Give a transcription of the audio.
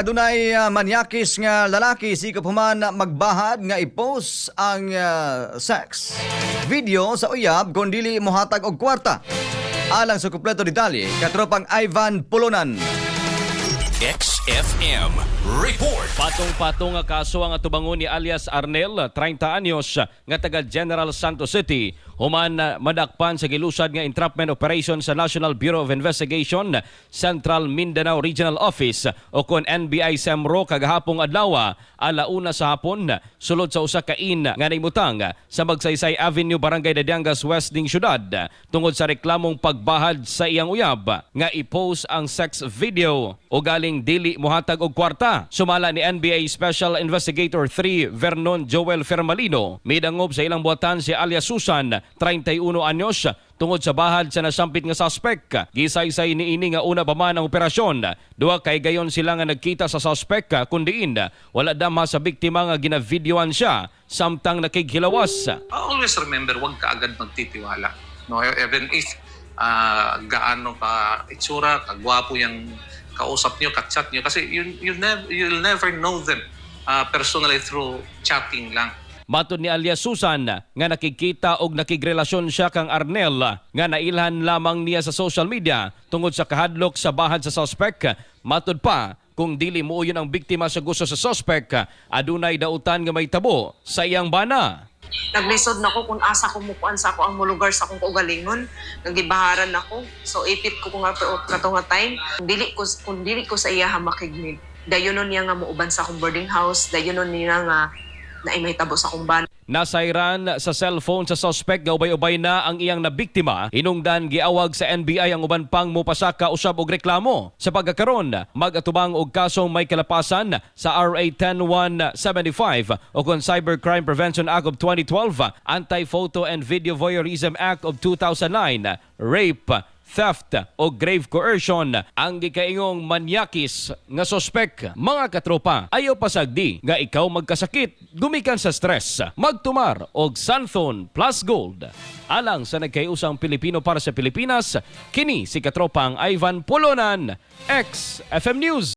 adunay manyakis nga lalaki sikap human magbahad nga i-post ang sex video sa uyab kung dili mohatag og kwarta. Alang sa kumpleto detalye, katropang Ivan Polonan. XFM Report. Patong-patong nga kaso ang atubangon ni alias Arnel, 30 anyos, nga taga General Santos City. Human madakpan sa gilusad nga entrapment operation sa National Bureau of Investigation, Central Mindanao Regional Office o kon NBI SEMRO kagahapong adlaw, alauna sa hapon, sulod sa usa ka in nga naimutang sa Magsaysay Avenue, Barangay Dadiangas West ning syudad tungod sa reklamong pagbahad sa iyang uyab nga i-post ang sex video o galing dili mohatag og kwarta. Sumala ni NBI Special Investigator 3 Vernon Joel Fermalino, midangob sa ilang buhatan si alias Susan, 31 anyos, tungod sa bahad sa nasampit nga suspect. Gisaysay niini nga una pa man ang operasyon. Duha kay gayon sila nga nagkita sa suspect kundiin wala damha sa biktima nga ginavideoan siya samtang nakighilawas. Always remember, huwag ka agad magtitiwala. No, even if gaano ka itsura, kagwapo yung kausap nyo, ka-chat nyo, kasi you'll never know them personally through chatting lang. Matod ni alias Susan nga nakikita og nakigrelasyon siya kang Arnel nga nailhan lamang niya sa social media tungod sa kahadlok sa bahad sa suspect. Matod pa, kung dili muuyon ang biktima sa gusto sa suspect, adunay dautan nga may tabo sa iyang bana. Naglisod na ko kung asa ko mukuan sa ako ang mulugar sa akong kaugalingon. Nagibaharan ako. So ipit ko nga kato nga time. Kung dili ko sa iya makignig. Dayonon niya nga muuban sa akong boarding house. Dayonon niya nga na may tabo sa akong bana. Nasayran sa cellphone sa suspect nga ubay-ubay na ang iyang nabiktima. Hinungdan giawag sa NBI ang uban pang mopasaka usab og reklamo. Sa pagkakaron, mag-atubang og kasong may kalapasan sa RA 10175 o kon Cybercrime Prevention Act of 2012, Anti-Photo and Video Voyeurism Act of 2009, rape, theft o grave coercion ang gikaingong manyakis nga sospek. Mga katropa, ayaw pasagdi nga ikaw magkasakit gumikan sa stress. Magtumar og Santhon Plus Gold. Alang sa nagkayusang Pilipino para sa Pilipinas, kini si katropang Ivan Polonan, XFM News.